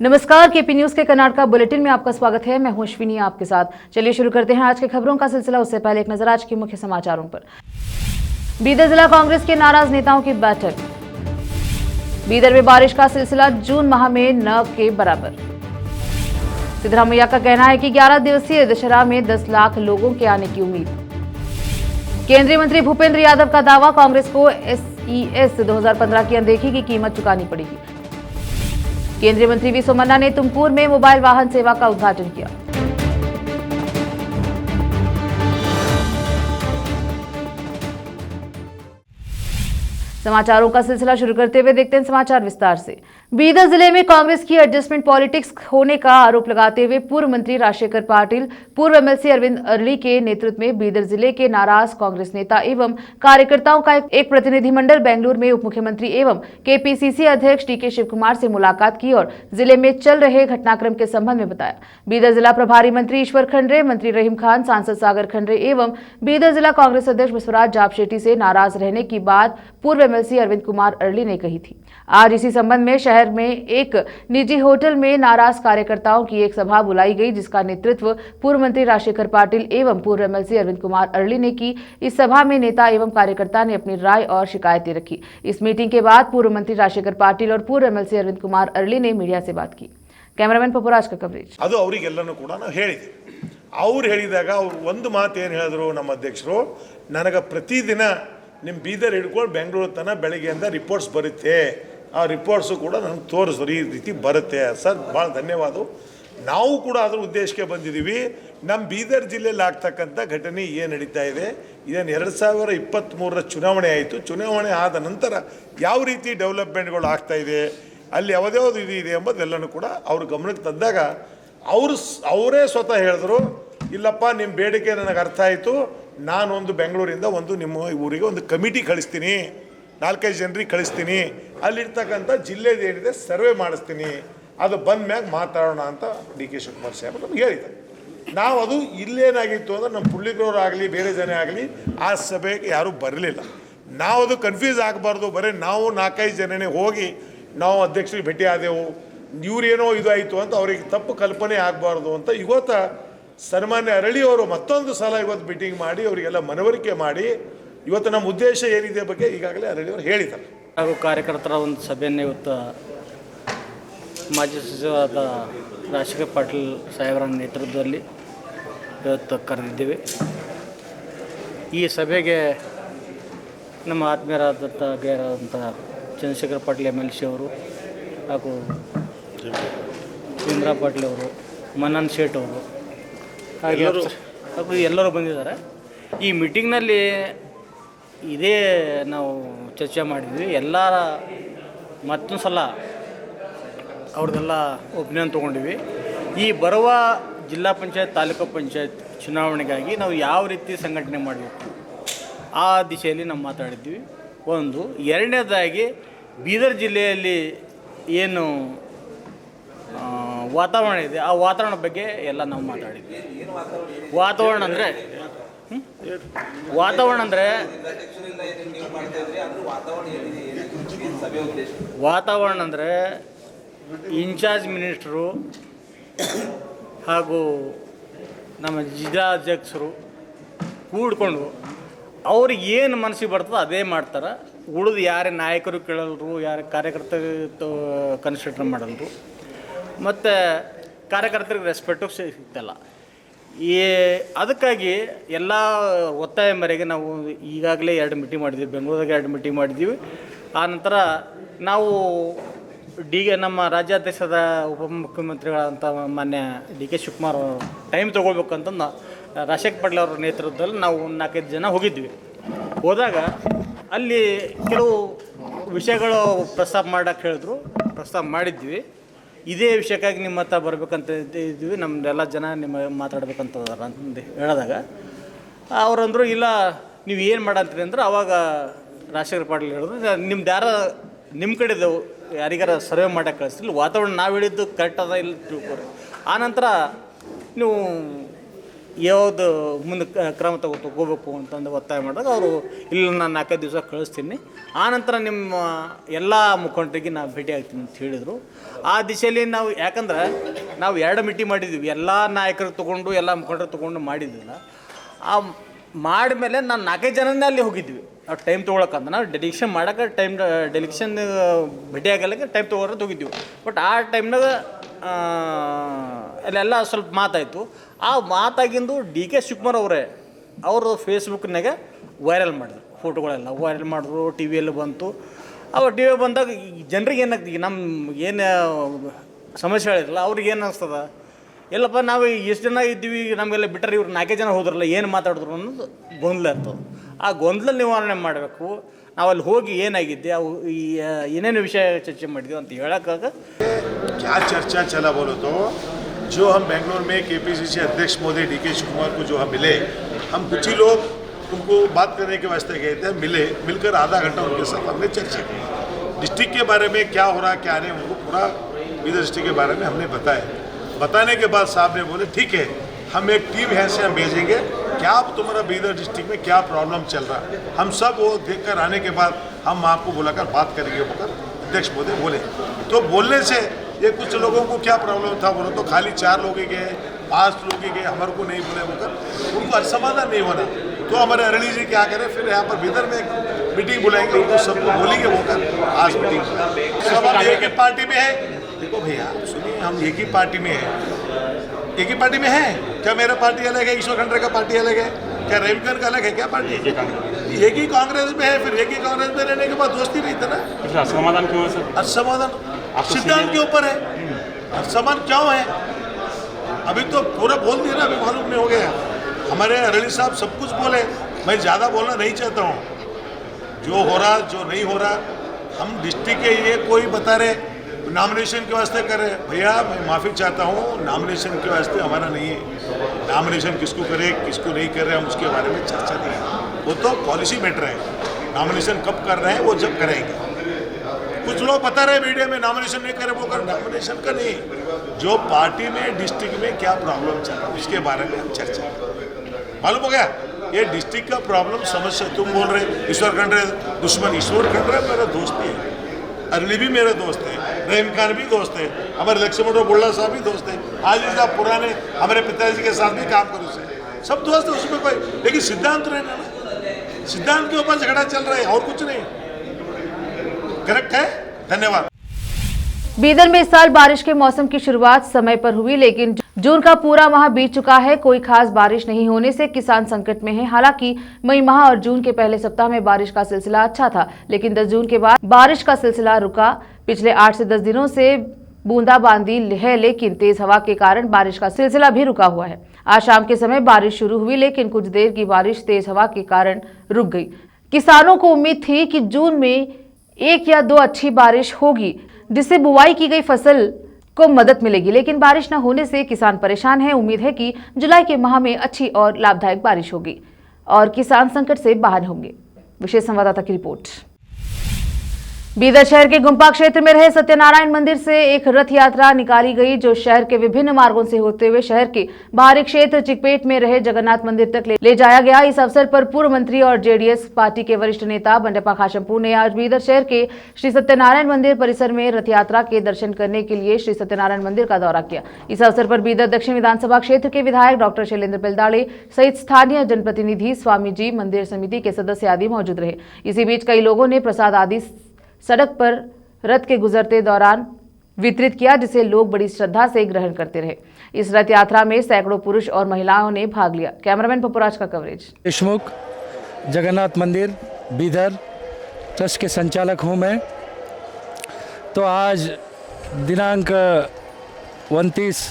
नमस्कार, KP news के Karnataka bulletin में आपका स्वागत है। मैं हूं अश्विनी आपके साथ। चलिए शुरू करते हैं आज के खबरों का सिलसिला। उससे पहले एक नजर आज के मुख्य समाचारों पर। बीदर जिला कांग्रेस के नाराज नेताओं की बैठक। बीदर में बारिश का सिलसिला जून माह में न के बराबर। सिद्धरामैया का कहना है कि 11 दिवसीय दशहरा में 10 लाख लोगों के आने की उम्मीद। केंद्रीय मंत्री भूपेंद्र यादव का दावा, कांग्रेस को SES 2015 की अनदेखी की कीमत चुकानी पड़ेगी। केंद्रीय मंत्री वी सोमन्ना ने तुमकुर में मोबाइल वाहन सेवा का उद्घाटन किया। समाचारों का सिलसिला शुरू करते हुए देखते हैं समाचार विस्तार से। बीदर जिले में कांग्रेस की एडजस्टमेंट पॉलिटिक्स होने का आरोप लगाते हुए पूर्व मंत्री राजशेखर पाटिल, पूर्व MLC अरविंद अरली के नेतृत्व में बीदर जिले के नाराज कांग्रेस नेता एवं कार्यकर्ताओं का एक प्रतिनिधिमंडल बेंगलुरु में उप मुख्यमंत्री एवं KPCC अध्यक्ष DK शिवकुमार से मुलाकात की और जिले में चल रहे घटनाक्रम के संबंध में बताया। बीदर जिला प्रभारी मंत्री ईश्वर खंड्रे, मंत्री रहीम खान, सांसद सागर खंड्रे एवं बीदर जिला कांग्रेस अध्यक्ष बसवराज जापशेट्टी से नाराज रहने की बात पूर्व MLC अरविंद कुमार अरली ने कही थी। आज इसी संबंध में शहर में एक निजी होटल में नाराज कार्यकर्ताओं की एक सभा बुलाई गई, जिसका नेतृत्व पूर्व मंत्री राजशेखर पाटिल एवं पूर्व MLC अरविंद कुमार अरली ने की। इस सभा में नेता एवं कार्यकर्ता ने अपनी राय और शिकायतें रखी। इस मीटिंग के बाद पूर्व मंत्री राजशेखर पाटिल और पूर्व MLC अरविंद कुमार अरली ने मीडिया से बात की। कैमरामैन पपुराज का कवरेज। ಅದು ಅವರಿಗೆಲ್ಲನೂ ಕೂಡ ನಾವು ಹೇಳಿದ್ವಿ. ಅವ್ರು ಹೇಳಿದಾಗ ಅವ್ರು ಒಂದು ಮಾತು ಏನು ಹೇಳಿದ್ರು ನಮ್ಮ ಅಧ್ಯಕ್ಷರು, ನನಗೆ ಪ್ರತಿದಿನ ನಿಮ್ಮ ಬೀದರ್ ಹಿಡ್ಕೊಂಡು ಬೆಂಗಳೂರು ತನಕ ಬೆಳಗ್ಗೆಯಿಂದ ರಿಪೋರ್ಟ್ಸ್ ಬರುತ್ತೆ, ಆ ರಿಪೋರ್ಟ್ಸು ಕೂಡ ನನಗೆ ತೋರಿಸ್ರಿ, ಈ ರೀತಿ ಬರುತ್ತೆ ಸರ್. ಭಾಳ ಧನ್ಯವಾದ. ನಾವು ಕೂಡ ಅದರ ಉದ್ದೇಶಕ್ಕೆ ಬಂದಿದ್ದೀವಿ. ನಮ್ಮ ಬೀದರ್ ಜಿಲ್ಲೆಯಲ್ಲಿ ಆಗ್ತಕ್ಕಂಥ ಘಟನೆ ಏನು ನಡೀತಾ ಇದೆ, ಇದೇನು 2023ರ ಚುನಾವಣೆ ಆಯಿತು, ಚುನಾವಣೆ ಆದ ನಂತರ ಯಾವ ರೀತಿ ಡೆವಲಪ್ಮೆಂಟ್ಗಳು ಆಗ್ತಾಯಿದೆ, ಅಲ್ಲಿ ಯಾವುದ್ಯಾವುದು ಇದು ಇದೆ ಎಂಬುದೆಲ್ಲನೂ ಕೂಡ ಅವ್ರ ಗಮನಕ್ಕೆ ತಂದಾಗ ಅವರೇ ಸ್ವತಃ ಹೇಳಿದ್ರು, ಇಲ್ಲಪ್ಪ ನಿಮ್ಮ ಬೇಡಿಕೆ ನನಗೆ ಅರ್ಥ ಆಯಿತು, ನಾನೊಂದು ಬೆಂಗಳೂರಿಂದ ಒಂದು ನಿಮ್ಮ ಊರಿಗೆ ಒಂದು ಕಮಿಟಿ ಕಳಿಸ್ತೀನಿ, 4-5 ಜನರಿಗೆ ಕಳಿಸ್ತೀನಿ, ಅಲ್ಲಿರ್ತಕ್ಕಂಥ ಜಿಲ್ಲೆದು ಏನಿದೆ ಸರ್ವೆ ಮಾಡಿಸ್ತೀನಿ, ಅದು ಬಂದ ಮ್ಯಾಗ ಮಾತಾಡೋಣ ಅಂತ DK ಶಿವಕುಮಾರ್ ಸಾಹೇಬರು ನಮ್ಗೆ ಹೇಳಿದ್ದಾರೆ. ನಾವು ಅದು ಇಲ್ಲೇನಾಗಿತ್ತು ಅಂದರೆ ನಮ್ಮ ಪುಳ್ಳಿಗರವರಾಗಲಿ ಬೇರೆ ಜನ ಆಗಲಿ ಆ ಸಭೆಗೆ ಯಾರೂ ಬರಲಿಲ್ಲ. ನಾವು ಅದು ಕನ್ಫ್ಯೂಸ್ ಆಗಬಾರ್ದು, ಬರೀ ನಾವು 4-5 ಜನನೇ ಹೋಗಿ ನಾವು ಅಧ್ಯಕ್ಷರಿಗೆ ಭೇಟಿ ಆದೆವು, ಇವರೇನೋ ಇದು ಆಯಿತು ಅಂತ ಅವ್ರಿಗೆ ತಪ್ಪು ಕಲ್ಪನೆ ಆಗಬಾರ್ದು ಅಂತ ಇವತ್ತು ಸನ್ಮಾನ್ಯ ಅರಳಿಯವರು ಮತ್ತೊಂದು ಸಲ ಇವತ್ತು ಮೀಟಿಂಗ್ ಮಾಡಿ ಅವರಿಗೆಲ್ಲ ಮನವರಿಕೆ ಮಾಡಿ ಇವತ್ತು ನಮ್ಮ ಉದ್ದೇಶ ಏನಿದೆ ಬಗ್ಗೆ ಈಗಾಗಲೇ ಅರಳಿಯವರು ಹೇಳಿದ್ದಾರೆ. ಹಾಗೂ ಕಾರ್ಯಕರ್ತರ ಒಂದು ಸಭೆಯನ್ನು ಇವತ್ತು ಮಾಜಿ ಸಚಿವರಾದ ರಾಜಶೇಖರ್ ಪಾಟೀಲ್ ಸಾಹೇಬರ ನೇತೃತ್ವದಲ್ಲಿ ಇವತ್ತು ಕರೆದಿದ್ದೇವೆ. ಈ ಸಭೆಗೆ ನಮ್ಮ ಆತ್ಮೀಯರಾದಂಥ ಗೆಳೆಯರಾದಂಥ ಚಂದ್ರಶೇಖರ್ ಪಾಟೀಲ್ MLC ಅವರು ಹಾಗೂ ಇಂದ್ರಾ ಪಾಟೀಲ್ ಅವರು, ಮನ್ನನ್ ಶೇಟ್ ಅವರು ಹಾಗೆ ಹಾಗೂ ಎಲ್ಲರೂ ಬಂದಿದ್ದಾರೆ. ಈ ಮೀಟಿಂಗ್ನಲ್ಲಿ ಇದೇ ನಾವು ಚರ್ಚೆ ಮಾಡಿದ್ವಿ. ಎಲ್ಲರ ಮತ್ತೊಂದು ಸಲ ಅವ್ರದ್ದೆಲ್ಲ ಒಪಿನಿಯನ್ ತೊಗೊಂಡಿವಿ. ಈ ಬರುವ ಜಿಲ್ಲಾ ಪಂಚಾಯತ್, ತಾಲೂಕು ಪಂಚಾಯತ್ ಚುನಾವಣೆಗಾಗಿ ನಾವು ಯಾವ ರೀತಿ ಸಂಘಟನೆ ಮಾಡಬೇಕು ಆ ದಿಶೆಯಲ್ಲಿ ನಾವು ಮಾತಾಡಿದ್ವಿ. ಒಂದು. ಎರಡನೇದಾಗಿ ಬೀದರ್ ಜಿಲ್ಲೆಯಲ್ಲಿ ಏನು ವಾತಾವರಣ ಇದೆ ಆ ವಾತಾವರಣ ಬಗ್ಗೆ ಎಲ್ಲ ನಾವು ಮಾತಾಡಿದ್ವಿ. ವಾತಾವರಣ ಅಂದರೆ ಇನ್ಚಾರ್ಜ್ ಮಿನಿಸ್ಟ್ರು ಹಾಗೂ ನಮ್ಮ ಜಿಲ್ಲಾಧ್ಯಕ್ಷರು ಕೂಡ್ಕೊಂಡು ಅವ್ರಿಗೆ ಏನು ಮನಸ್ಸಿಗೆ ಬರ್ತದೆ ಅದೇ ಮಾಡ್ತಾರೆ. ಉಳಿದು ಯಾರೇ ನಾಯಕರು ಕೇಳಲ್ರು, ಯಾರು ಕಾರ್ಯಕರ್ತರು ಕನ್ಸಿಡರ್ ಮಾಡಲ್ರು, ಮತ್ತು ಕಾರ್ಯಕರ್ತರಿಗೆ ರೆಸ್ಪೆಕ್ಟು ಸಿಗ್ತಲ್ಲ. ಅದಕ್ಕಾಗಿ ಎಲ್ಲ ಒತ್ತಾಯ ಮೇರೆಗೆ ನಾವು ಈಗಾಗಲೇ 2 ಮೀಟಿಂಗ್ ಮಾಡಿದ್ದೀವಿ, ಬೆಂಗಳೂರಾಗ 2 ಮೀಟಿಂಗ್ ಮಾಡಿದ್ದೀವಿ. ಆನಂತರ ನಾವು ನಮ್ಮ ರಾಜ್ಯಾಧ್ಯಕ್ಷದ ಉಪಮುಖ್ಯಮಂತ್ರಿಗಳಂತ ಮಾನ್ಯ DK ಶಿವಕುಮಾರ್ ಟೈಮ್ ತೊಗೊಳ್ಬೇಕಂತ ರಾಜಶೇಖರ್ ಪಾಟೀಲ್ ಅವರ ನೇತೃತ್ವದಲ್ಲಿ ನಾವು 4-5 ಜನ ಹೋಗಿದ್ವಿ. ಹೋದಾಗ ಅಲ್ಲಿ ಕೆಲವು ವಿಷಯಗಳು ಪ್ರಸ್ತಾಪ ಮಾಡೋಕ್ಕೆ ಹೇಳಿದ್ರು, ಪ್ರಸ್ತಾಪ ಮಾಡಿದ್ವಿ. ಇದೇ ವಿಷಯಕ್ಕಾಗಿ ನಿಮ್ಮ ಹತ್ರ ಬರಬೇಕಂತ ಇದ್ವಿ, ನಮ್ಮದೆಲ್ಲ ಜನ ನಿಮ್ಮ ಮಾತಾಡ್ಬೇಕಂತ ಅಂತಂದು ಹೇಳಿದಾಗ ಅವರಂದರು, ಇಲ್ಲ ನೀವು ಏನು ಮಾಡಂತೀರಿ ಅಂದ್ರೆ ಅವಾಗ ರಾಜಶೇಖರ್ ಪಾಟೀಲ್ ಹೇಳಿದ್ರು, ನಿಮ್ದು ನಿಮ್ಮ ಕಡೆದು ಯಾರಿಗಾರ ಸರ್ವೆ ಮಾಡೋಕ್ಕೆ ಕಳಿಸ್ತಿಲ್ಲ, ವಾತಾವರಣ ನಾವು ಹೇಳಿದ್ದು ಕರೆಕ್ಟ್ ಅದ ಇಲ್ಲ ತಿಳ್ಕೊರಿ. ಆನಂತರ ನೀವು ಯಾವುದು ಮುಂದೆ ಕ್ರಮ ತಗೋಬೇಕು ಅಂತಂದು ಒತ್ತಾಯ ಮಾಡಿದಾಗ ಅವರು ಇಲ್ಲ ನಾನು 4 ದಿವಸ ಕಳಿಸ್ತೀನಿ, ಆನಂತರ ನಿಮ್ಮ ಎಲ್ಲ ಮುಖಂಡರಿಗೆ ನಾನು ಭೇಟಿ ಆಗ್ತೀನಿ ಅಂತ ಹೇಳಿದರು. ಆ ದಿಶೆಯಲ್ಲಿ ನಾವು, ಯಾಕಂದ್ರೆ ನಾವು 2 ಮೀಟಿಂಗ್ ಮಾಡಿದ್ವಿ, ಎಲ್ಲ ನಾಯಕರು ತೊಗೊಂಡು ಎಲ್ಲ ಮುಖಂಡರು ತೊಗೊಂಡು ಮಾಡಿದ್ದಿಲ್ಲ. ಆ ಮಾಡಿದ್ಮೇಲೆ ನಾನು 4 ಜನನೇ ಅಲ್ಲಿ ಹೋಗಿದ್ವಿ. ನಾವು ಟೈಮ್ ತೊಗೊಳಕ್ಕಂತ ನಾವು ಡೆಲಿಕ್ಷನ್ ಮಾಡೋಕೆ ಡೆಲಿಕ್ಷನ್ ಭೇಟಿ ಆಗಲಿಕ್ಕೆ ಟೈಮ್ ತೊಗೊಳೋದು ಹೋಗಿದ್ವಿ. ಬಟ್ ಆ ಟೈಮ್ನಾಗ ಅಲ್ಲೆಲ್ಲ ಸ್ವಲ್ಪ ಮಾತಾಯಿತು. ಆ ಮಾತಾಗಿಂದು DK ಶಿವಕುಮಾರ್ ಅವರೇ ಅವರು ಫೇಸ್ಬುಕ್ನಾಗ ವೈರಲ್ ಮಾಡಿದ್ರು, ಫೋಟೋಗಳೆಲ್ಲ ವೈರಲ್ ಮಾಡಿದ್ರು, ಟಿ ವಿಯಲ್ಲಿ ಬಂತು. ಅವು ಟಿ ವಿ ಬಂದಾಗ ಜನರಿಗೆ ಏನಾಗ್ತದೆ, ನಮ್ಮ ಏನು ಸಮಸ್ಯೆ ಹೇಳಿರಲ್ಲ ಅವ್ರಿಗೆ ಏನು ಅನಿಸ್ತದ, ಎಲ್ಲಪ್ಪ ನಾವು ಎಷ್ಟು ಜನ ಇದ್ದೀವಿ ನಮಗೆಲ್ಲ ಬಿಟ್ಟರೆ ಇವ್ರು 4 ಜನ ಹೋದ್ರಲ್ಲ ಏನು ಮಾತಾಡಿದ್ರು ಅನ್ನೋದು ಗೊಂದಲ ಇರ್ತದೆ. ಆ ಗೊಂದಲ ನಿವಾರಣೆ ಮಾಡಬೇಕು. ನಾವು ಅಲ್ಲಿ ಹೋಗಿ ಏನಾಗಿದ್ದೆ, ಅವು ಏನೇನು ವಿಷಯ ಚರ್ಚೆ ಮಾಡಿದ್ವಿ ಅಂತ ಹೇಳೋಕ್ಕಾಗ क्या चर्चा चला बोलो तो जो हम बेंगलोर में KPCC अध्यक्ष महोदय DK शिवकुमार को जो हम मिले, हम कुछ ही लोग उनको बात करने के वास्ते गए थे, मिलकर आधा घंटा उनके साथ हमने चर्चा की। डिस्ट्रिक्ट के बारे में क्या हो रहा क्या नहीं, उनको पूरा बीदर डिस्ट्रिक्ट के बारे में हमने बताया। बताने के बाद साहब ने बोले ठीक है, हम एक टीम है से हम भेजेंगे, क्या तुम्हारा बीदर डिस्ट्रिक्ट में क्या प्रॉब्लम चल रहा है, हम सब वो देख कर आने के बाद हम आपको बुलाकर बात करेंगे बोलकर अध्यक्ष महोदय बोले। तो बोलने से ये कुछ लोगों को क्या प्रॉब्लम था बोलो तो खाली 4 लोग ही गए, 5 लोग ही गए, हमारे को नहीं बोले बोलकर उनको समाधान नहीं होना। तो हमारे अरली जी क्या करें, फिर यहाँ पर बीदर में एक मीटिंग बुलाएंगे, उनको सबको बोलेंगे बोलकर आज मीटिंग। सब हम एक ही पार्टी में है। देखो भैया सुनिए, हम एक ही पार्टी में है, एक ही पार्टी में है क्या? मेरा पार्टी अलग है, ईश्वर खंडरे का पार्टी अलग है क्या? रहीमखान का अलग है क्या पार्टी? एक ही कांग्रेस में है, फिर एक ही कांग्रेस में रहने के बाद दोस्ती नहीं था ना। असमाधान क्यों है सर? असमाधान सिद्धांत के ऊपर है, असमान क्यों है अभी तो पूरा बोल दिया ना, अभी मालूम नहीं हो गया। हमारे अरली साहब सब कुछ बोले, मैं ज़्यादा बोलना नहीं चाहता हूँ। जो हो रहा जो नहीं हो रहा, हम डिस्ट्रिक्ट के लिए कोई बता रहे नॉमिनेशन के वास्ते कर रहे, भैया मैं माफ़ी चाहता हूँ, नॉमिनेशन के वास्ते हमारा नहीं है। नॉमिनेशन किसको करे किसको नहीं कर रहे हम उसके बारे में चर्चा नहीं है, वो तो पॉलिसी मैटर है। नॉमिनेशन कब कर रहे हैं वो जब करेंगे। कुछ लोग बता रहे मीडिया में नॉमिनेशन नहीं करे, वो कर नॉमिनेशन का नहीं, जो पार्टी में डिस्ट्रिक्ट में क्या प्रॉब्लम चल रहा है उसके बारे में हम चर्चा करें। मालूम हो गया ये डिस्ट्रिक्ट का प्रॉब्लम समस्या। तुम बोल रहे ईश्वर खंडरे दुश्मन, ईश्वर खंडरे मेरा दोस्त है, अरली भी मेरे दोस्त है, रहीम खान भी दोस्त है, हमारे लक्ष्मण बुल्ला साहब भी दोस्त है, आजिज साहब पुराने हमारे पिताजी के साथ भी काम करो से सब दोस्त है, उसमें कोई लेकिन सिद्धांत रहना ना, सिद्धांत के ऊपर झगड़ा चल रहा है और कुछ नहीं। करेक्ट है, धन्यवाद। बीदर में इस साल बारिश के मौसम की शुरुआत समय पर हुई, लेकिन जून का पूरा माह बीत चुका है, कोई खास बारिश नहीं होने से किसान संकट में है। हालांकि मई माह और जून के पहले सप्ताह में बारिश का सिलसिला अच्छा था, लेकिन 10 जून के बाद बारिश का सिलसिला रुका। पिछले 8 से 10 दिनों से बूंदाबांदी है, लेकिन तेज हवा के कारण बारिश का सिलसिला भी रुका हुआ है। आज शाम के समय बारिश शुरू हुई, लेकिन कुछ देर की बारिश तेज हवा के कारण रुक गई। किसानों को उम्मीद थी कि जून में 1 या 2 अच्छी बारिश होगी, जिससे बुवाई की गई फसल को मदद मिलेगी, लेकिन बारिश न होने से किसान परेशान हैं। उम्मीद है कि जुलाई के माह में अच्छी और लाभदायक बारिश होगी और किसान संकट से बाहर होंगे। विशेष संवाददाता की रिपोर्ट। बीदर शहर के गुम्पा क्षेत्र में रहे सत्यनारायण मंदिर से एक रथ यात्रा निकाली गई, जो शहर के विभिन्न मार्गों से होते हुए शहर के बाहरी क्षेत्र चिकपेट में रहे जगन्नाथ मंदिर तक ले जाया गया। इस अवसर पर पूर्व मंत्री और जेडीएस पार्टी के वरिष्ठ नेता बंडेप्पा खाशमपुर ने आज बीदर शहर के श्री सत्यनारायण मंदिर परिसर में रथ यात्रा के दर्शन करने के लिए श्री सत्यनारायण मंदिर का दौरा किया। इस अवसर पर बीदर दक्षिण विधानसभा क्षेत्र के विधायक डॉक्टर शैलेंद्र पेलदाड़े सहित स्थानीय जनप्रतिनिधि, स्वामी जी, मंदिर समिति के सदस्य आदि मौजूद रहे। इसी बीच कई लोगों ने प्रसाद आदि सड़क पर रथ के गुजरते दौरान वितरित किया, जिसे लोग बड़ी श्रद्धा से ग्रहण करते रहे। इस रथ यात्रा में सैकड़ों पुरुष और महिलाओं ने भाग लिया। कैमरामैन पपुराज का कवरेज। देशमुख जगन्नाथ मंदिर बीदर ट्रस्ट के संचालक हूँ मैं। तो आज दिनांक 29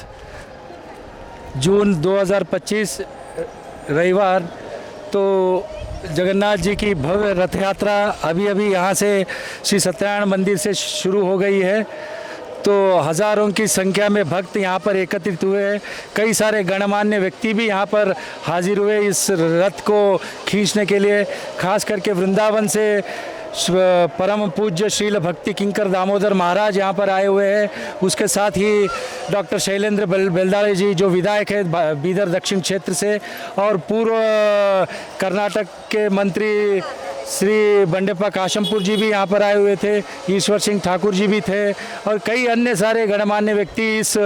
जून 2025 रविवार, तो जगन्नाथ जी की भव्य रथ यात्रा अभी यहाँ से श्री सत्यनारायण मंदिर से शुरू हो गई है। तो हज़ारों की संख्या में भक्त यहाँ पर एकत्रित हुए हैं। कई सारे गणमान्य व्यक्ति भी यहाँ पर हाजिर हुए इस रथ को खींचने के लिए। खास करके वृंदावन से परम पूज्य श्रील भक्ति किंकर दामोदर महाराज यहाँ पर आए हुए हैं। उसके साथ ही डॉक्टर शैलेंद्र बेलदारे जी जो विधायक है बीदर दक्षिण क्षेत्र से, और पूर्व कर्नाटक के मंत्री श्री बंडेप्पा काशमपुर जी भी यहाँ पर आए हुए थे, ईश्वर सिंह ठाकुर जी भी थे, और कई अन्य सारे गणमान्य व्यक्ति इस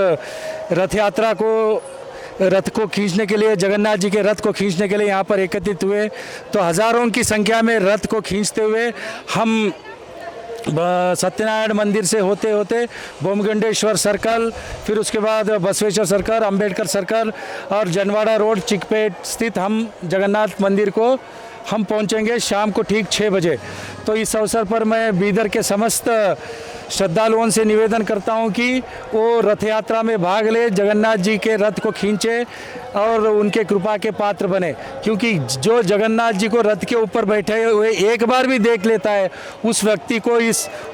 रथ को खींचने के लिए, जगन्नाथ जी के रथ को खींचने के लिए यहाँ पर एकत्रित हुए। तो हज़ारों की संख्या में रथ को खींचते हुए हम सत्यनारायण मंदिर से होते होते बोमगंडेश्वर सर्कल, फिर उसके बाद बसवेश्वर सर्कल, अंबेडकर सर्कल और जनवाड़ा रोड चिकपेट स्थित हम जगन्नाथ मंदिर को हम पहुंचेंगे शाम को ठीक 6 बजे। तो इस अवसर पर मैं बीदर के समस्त श्रद्धालुओं से निवेदन करता हूं कि वो रथ यात्रा में भाग ले, जगन्नाथ जी के रथ को खींचे और उनके कृपा के पात्र बने, क्योंकि जो जगन्नाथ जी को रथ के ऊपर बैठे हुए एक बार भी देख लेता है उस व्यक्ति को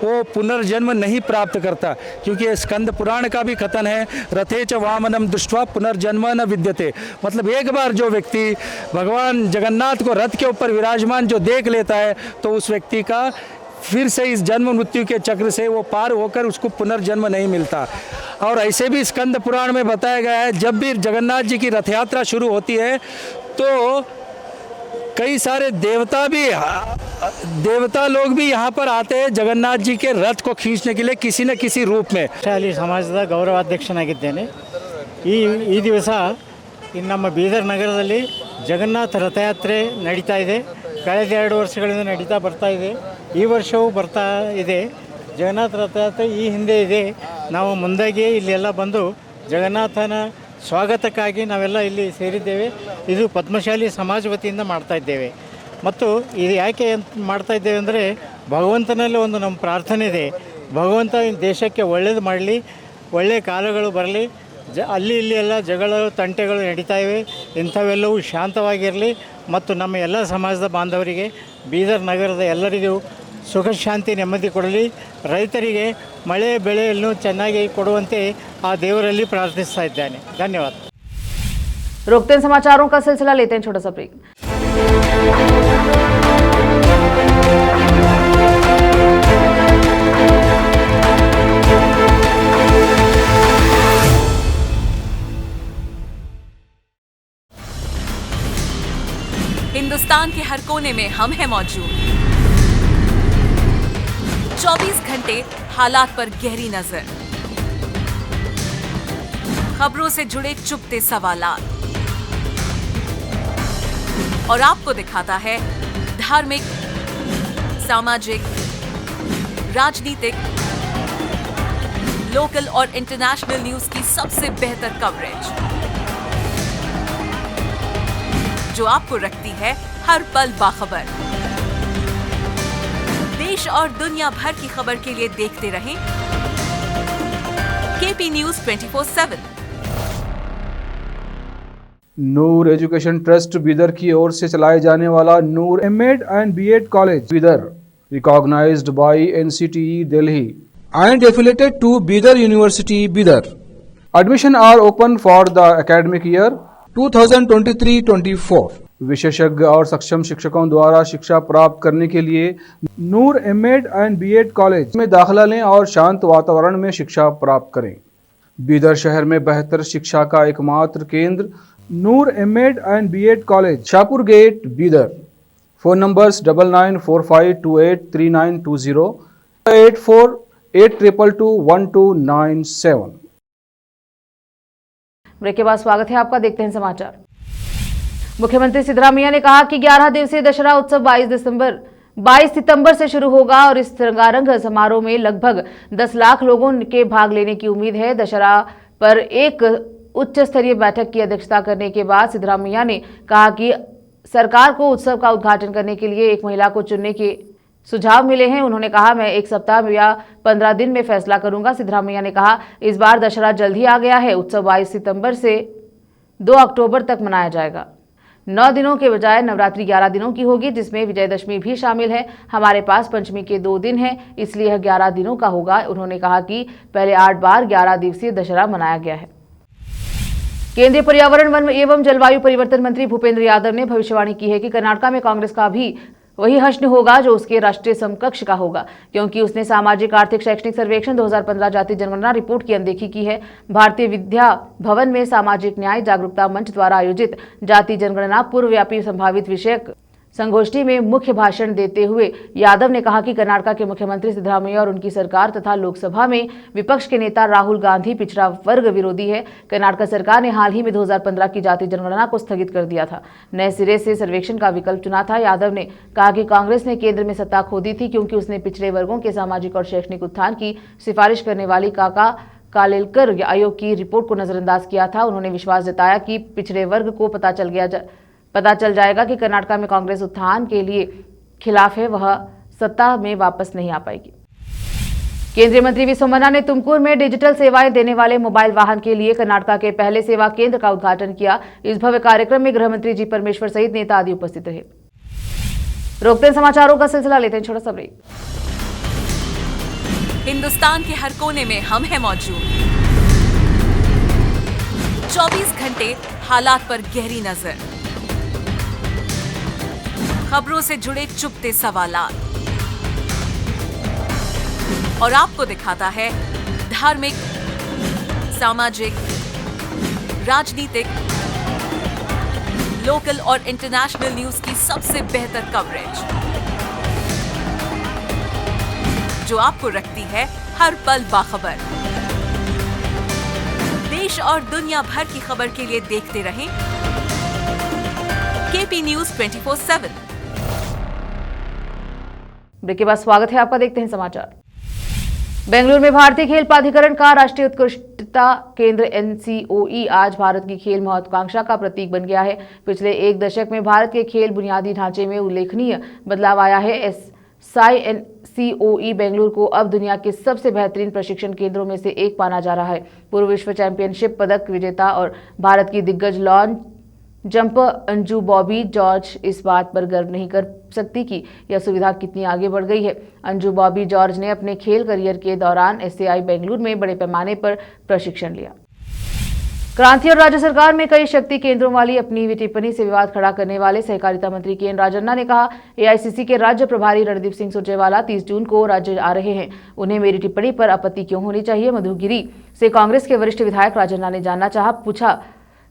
वो पुनर्जन्म नहीं प्राप्त करता, क्योंकि स्कंद पुराण का भी कथन है, रथे च वामनम दृष्ट्वा पुनर्जन्म न विद्यते। मतलब एक बार जो व्यक्ति भगवान जगन्नाथ को रथ के ऊपर विराजमान जो देख लेता है तो उस व्यक्ति का फिर से इस जन्म मृत्यु के चक्र से वो पार होकर उसको पुनर्जन्म नहीं मिलता। और ऐसे भी स्कंद पुराण में बताया गया है, जब भी जगन्नाथ जी की रथ यात्रा शुरू होती है तो कई सारे देवता लोग भी यहाँ पर आते हैं जगन्नाथ जी के रथ को खींचने के लिए किसी न किसी रूप में। ಶಾಲಿ ಸಮಾಜದ ಗೌರವಾಧ್ಯಕ್ಷನಾಗಿದ್ದೇನೆ। ಈ ದಿವಸ ನಮ್ಮ ಬೀದರ್ ನಗರದಲ್ಲಿ ಜಗನ್ನಾಥ ರಥಯಾತ್ರೆ ನಡೀತಾ ಇದೆ। ಕಳೆದ 2 ವರ್ಷಗಳಿಂದ ನಡೀತಾ ಬರ್ತಾ ಇದೆ, ಈ ವರ್ಷವೂ ಬರ್ತಾ ಇದೆ। ಜಗನ್ನಾಥ ರಥಯಾತ್ರೆ ಈ ಹಿಂದೆ ಇದೆ, ನಾವು ಮುಂದಾಗಿ ಇಲ್ಲೆಲ್ಲ ಬಂದು ಜಗನ್ನಾಥನ ಸ್ವಾಗತಕ್ಕಾಗಿ ನಾವೆಲ್ಲ ಇಲ್ಲಿ ಸೇರಿದ್ದೇವೆ। ಇದು ಪದ್ಮಶಾಲಿ ಸಮಾಜ ವತಿಯಿಂದ ಮಾಡ್ತಾ ಇದ್ದೇವೆ। ಮತ್ತು ಇದು ಯಾಕೆ ಮಾಡ್ತಾ ಇದ್ದೇವೆ ಅಂದರೆ ಭಗವಂತನಲ್ಲಿ ಒಂದು ನಮ್ಮ ಪ್ರಾರ್ಥನೆ ಇದೆ, ಭಗವಂತ ಈ ದೇಶಕ್ಕೆ ಒಳ್ಳೇದು ಮಾಡಲಿ, ಒಳ್ಳೆಯ ಕಾಲಗಳು ಬರಲಿ, ಅಲ್ಲಿ ಇಲ್ಲಿ ಎಲ್ಲ ಜಗಳಗಳು ತಂಟೆಗಳು ನಡೀತಾ ಇವೆ, ಇಂಥವೆಲ್ಲವೂ ಶಾಂತವಾಗಿರಲಿ ಮತ್ತು ನಮ್ಮ ಎಲ್ಲ ಸಮಾಜದ ಬಾಂಧವರಿಗೆ ಬೀದರ್ ನಗರದ ಎಲ್ಲರಿಗೂ ಸುಖ ಶಾಂತಿ ನೆಮ್ಮದಿ ಕೊಡಲಿ, ರೈತರಿಗೆ ಮಳೆ ಬೆಳೆಯನ್ನು ಚೆನ್ನಾಗಿ ಕೊಡುವಂತೆ ಆ ದೇವರಲ್ಲಿ ಪ್ರಾರ್ಥಿಸ್ತಾ ಇದ್ದೇನೆ। ಧನ್ಯವಾದ। रोकते हैं समाचारों का सिलसिला, लेते हैं छोटा सा ब्रेक। हिंदुस्तान के हर कोने में हम हैं मौजूद। 24 घंटे हालात पर गहरी नजर, खबरों से जुड़े चुपते सवालात, और आपको दिखाता है धार्मिक, सामाजिक, राजनीतिक, लोकल और इंटरनेशनल न्यूज की सबसे बेहतर कवरेज, जो आपको रखती है हर पल बाखबर। देश और दुनिया भर की खबर के लिए देखते रहें KP news 24/7। Noor education trust Bidar की ओर से चलाए जाने वाला Noor MEd and BEd college Bidar, recognised by NCTE Delhi and affiliated to Bidar University Bidar. Admission are open for the academic year 2023-24। विशेषज्ञ और सक्षम शिक्षकों द्वारा शिक्षा प्राप्त करने के लिए नूर एमएड एंड बीएड कॉलेज में दाखिला लें और शांत वातावरण में शिक्षा प्राप्त करें। बीदर शहर में बेहतर शिक्षा का एकमात्र केंद्र Noor MEd and BEd college, Shahpur gate Bidar. Phone numbers 9945283920, 8482221297। Break के बाद स्वागत है आपका, देखते हैं समाचार। मुख्यमंत्री सिद्धरामैया ने कहा कि 11 दिवसीय दशहरा उत्सव 22 सितंबर से शुरू होगा और इस रंगारंग समारोह में लगभग 10 लाख लोगों के भाग लेने की उम्मीद है। दशहरा पर एक उच्च स्तरीय बैठक की अध्यक्षता करने के बाद सिद्धरामैया ने कहा कि सरकार को उत्सव का उद्घाटन करने के लिए एक महिला को चुनने के सुझाव मिले हैं। उन्होंने कहा, मैं 1 सप्ताह या 15 दिन में फैसला करूंगा। सिद्धरामैया ने कहा, इस बार दशहरा जल्द ही आ गया है। उत्सव 22 सितंबर से 2 अक्टूबर तक मनाया जाएगा। 9 दिनों के बजाय नवरात्रि 11 दिनों की होगी, जिसमें विजयदशमी भी शामिल है। हमारे पास पंचमी के 2 दिन हैं, इसलिए यह 11 दिनों का होगा। उन्होंने कहा कि पहले 8 बार 11 दिवसीय दशहरा मनाया गया है। केंद्रीय पर्यावरण, वन एवं जलवायु परिवर्तन मंत्री भूपेंद्र यादव ने भविष्यवाणी की है कि कर्नाटक में कांग्रेस का भी वही हश्न होगा जो उसके राष्ट्रीय समकक्ष का होगा, क्योंकि उसने सामाजिक आर्थिक शैक्षणिक सर्वेक्षण 2015 जाति जनगणना रिपोर्ट की अनदेखी की है। भारतीय विद्या भवन में सामाजिक न्याय जागरूकता मंच द्वारा आयोजित जाति जनगणना पूर्वव्यापी संभावित विषयक संगोष्ठी में मुख्य भाषण देते हुए यादव ने कहा कि कर्नाटक के मुख्यमंत्री सिद्धरामैया और उनकी सरकार तथा लोकसभा में विपक्ष के नेता राहुल गांधी पिछड़ा वर्ग विरोधी है। कर्नाटक सरकार ने हाल ही में 2015 की जाति जनगणना को स्थगित कर दिया था, नए सिरे से सर्वेक्षण का विकल्प चुना था। यादव ने कहा कि कांग्रेस ने केंद्र में सत्ता खो दी थी, क्योंकि उसने पिछड़े वर्गों के सामाजिक और शैक्षणिक उत्थान की सिफारिश करने वाली काका कालेलकर आयोग की रिपोर्ट को नजरअंदाज किया था। उन्होंने विश्वास जताया कि पिछड़े वर्ग को पता चल जाएगा कि कर्नाटक में कांग्रेस उत्थान के लिए खिलाफ है, वह सत्ता में वापस नहीं आ पाएगी। केंद्रीय मंत्री वी सोमन्ना ने तुमकुर में डिजिटल सेवाएं देने वाले मोबाइल वाहन के लिए कर्नाटक के पहले सेवा केंद्र का उद्घाटन किया। इस भव्य कार्यक्रम में गृह मंत्री जी परमेश्वर सहित नेता आदि उपस्थित रहे। रोकते हैं समाचारों का सिलसिला, लेते हैं छोटा सा ब्रेक। हिंदुस्तान के हर कोने में हम हैं मौजूद। 24 घंटे हालात पर गहरी नजर, खबरों से जुड़े चुपते सवालात, और आपको दिखाता है धार्मिक, सामाजिक, राजनीतिक, लोकल और इंटरनेशनल न्यूज की सबसे बेहतर कवरेज, जो आपको रखती है हर पल बाखबर। देश और दुनिया भर की खबर के लिए देखते रहें केपी न्यूज 24/7। ब्रेक के बाद स्वागत है आपका, देखते हैं समाचार। बेंगलुरु में भारतीय खेल प्राधिकरण का राष्ट्रीय उत्कृष्टता केंद्र NCOE आज भारत की खेल महत्वाकांक्षा का प्रतीक बन गया है। पिछले एक दशक में भारत के खेल बुनियादी ढांचे में उल्लेखनीय बदलाव आया है। NCOE बेंगलुरु को अब दुनिया के सबसे बेहतरीन प्रशिक्षण केंद्रों में से एक माना जा रहा है। पूर्व विश्व चैंपियनशिप पदक विजेता और भारत की दिग्गज lawn jumper Anju Bobby George इस बात पर गर्व नहीं कर सकती कि यह सुविधा कितनी आगे बढ़ गई है। अंजू बॉबी जॉर्ज ने अपने खेल करियर के दौरान SAI बेंगलुरु में बड़े पैमाने पर प्रशिक्षण लिया। क्रांति और राज्य सरकार में कई शक्ति केंद्रों वाली अपनी टिप्पणी से विवाद खड़ा करने वाले सहकारिता मंत्री KN राजन्ना ने कहा, AICC के राज्य प्रभारी रणदीप सिंह सुरजेवाला 30 जून को राज्य आ रहे हैं, उन्हें मेरी टिप्पणी पर आपत्ति क्यों होनी चाहिए। मधुगिरी से कांग्रेस के वरिष्ठ विधायक राजन्ना ने पूछा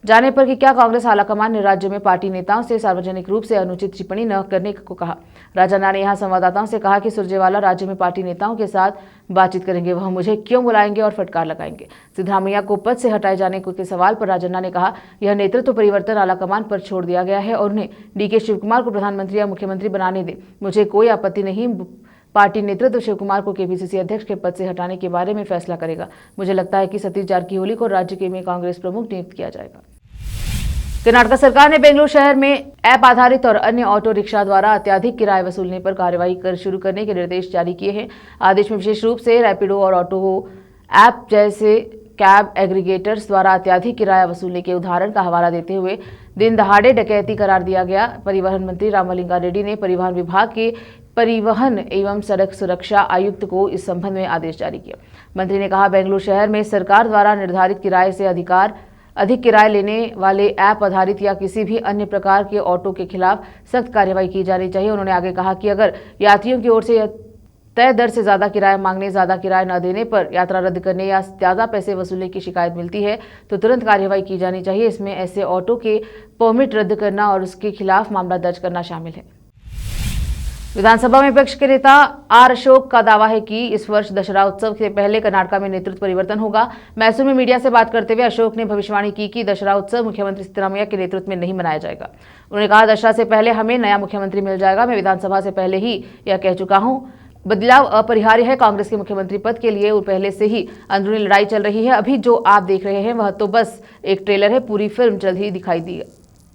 जाने पर कि क्या कांग्रेस आलाकमान ने राज्य में पार्टी नेताओं से सार्वजनिक रूप से अनुचित टिप्पणी न करने को कहा। राजन्ना ने यहां संवाददाताओं से कहा कि सुरजेवाला राज्य में पार्टी नेताओं के साथ बातचीत करेंगे, वह मुझे क्यों बुलाएंगे और फटकार लगाएंगे। सिद्धरामैया को पद से हटाए जाने के सवाल पर राजन्ना ने कहा, यह नेतृत्व परिवर्तन आलाकमान पर छोड़ दिया गया है और उन्हें DK शिवकुमार को प्रधानमंत्री या मुख्यमंत्री बनाने दें, मुझे कोई आपत्ति नहीं। पार्टी नेतृत्व शिवकुमार को KPCC अध्यक्ष के पद से हटाने के बारे में फैसला करेगा। मुझे लगता है कि सतीश जारकिहोली को राज्य के में कांग्रेस प्रमुख नियुक्त किया जाएगा। कर्नाटक सरकार ने बेंगलुरु शहर में ऐप आधारित और अन्य ऑटो रिक्शा द्वारा अत्यधिक किराए वसूलने पर कार्रवाई शुरू करने के निर्देश जारी किए हैं। आदेश में विशेष रूप से रैपिडो और ऑटो ऐप जैसे कैब एग्रीगेटर्स द्वारा अत्यधिक किराया वसूलने के उदाहरण का हवाला देते हुए दिन दहाड़े डकैती करार दिया गया। परिवहन मंत्री रामलिंगा रेड्डी ने परिवहन विभाग के परिवहन एवं सड़क सुरक्षा आयुक्त को इस संबंध में आदेश जारी किया। मंत्री ने कहा, बेंगलुरु शहर में सरकार द्वारा निर्धारित किराए से अधिक किराए लेने वाले ऐप आधारित या किसी भी अन्य प्रकार के ऑटो के खिलाफ सख्त कार्रवाई की जानी चाहिए। उन्होंने आगे कहा कि अगर यात्रियों की ओर से तय दर से ज्यादा किराया मांगने, ज्यादा किराया न देने पर यात्रा रद्द करने या ज्यादा पैसे वसूलने की शिकायत मिलती है तो तुरंत कार्रवाई की जानी चाहिए। इसमें ऐसे ऑटो के परमिट रद्द करना और उसके खिलाफ मामला दर्ज करना शामिल है। विधानसभा में विपक्ष के नेता आर अशोक का दावा है कि इस वर्ष दशहरा उत्सव से पहले कर्नाटक में नेतृत्व परिवर्तन होगा। मैसूर में मीडिया से बात करते हुए अशोक ने भविष्यवाणी की कि दशहरा उत्सव मुख्यमंत्री सिद्धरामैया के नेतृत्व में नहीं मनाया जाएगा। उन्होंने कहा, दशहरा से पहले हमें नया मुख्यमंत्री मिल जाएगा। मैं विधानसभा से पहले ही यह कह चुका हूं, बदलाव अपरिहार्य है। कांग्रेस के मुख्यमंत्री पद के लिए पहले से ही अंदरूनी लड़ाई चल रही है। अभी जो आप देख रहे हैं वह तो बस एक ट्रेलर है, पूरी फिल्म जल्द ही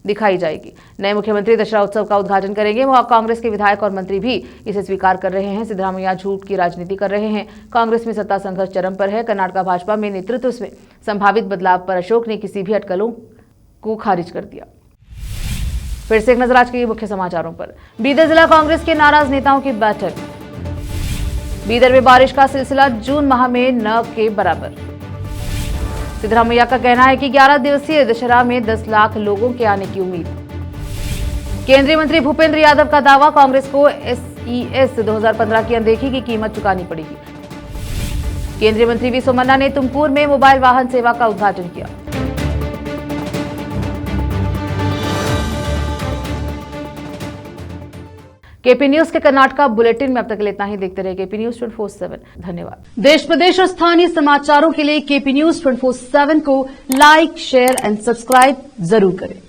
दिखाई जाएगी। नए मुख्यमंत्री दशहरा उत्सव का उद्घाटन करेंगे। वह कांग्रेस के विधायक और मंत्री भी इसे स्वीकार कर रहे हैं। सिद्धरामैया झूठ की राजनीति कर रहे हैं। कांग्रेस में सत्ता संघर्ष चरम पर है। कर्नाटक भाजपा में नेतृत्व में संभावित बदलाव पर अशोक ने किसी भी अटकलों को खारिज कर दिया। फिर से एक नजर आज के मुख्य समाचारों पर। बीदर जिला कांग्रेस के नाराज नेताओं की बैठक। बीदर में बारिश का सिलसिला जून माह में न के बराबर। सिद्धरामैया का कहना है कि 11 दिवसीय दशहरा में 10 लाख लोगों के आने की उम्मीद। केंद्रीय मंत्री भूपेंद्र यादव का दावा, कांग्रेस को SES 2015 की अनदेखी की कीमत चुकानी पड़ेगी। केंद्रीय मंत्री वी सोमन्ना ने तुमकुर में मोबाइल वाहन सेवा का उद्घाटन किया। केपी न्यूज के कर्नाटका बुलेटिन में अब तक के लिए इतना ही। देखते रहिए केपी न्यूज 24/7। धन्यवाद। देश प्रदेश और स्थानीय समाचारों के लिए केपी न्यूज 24/7 को लाइक, शेयर एंड सब्सक्राइब जरूर करें।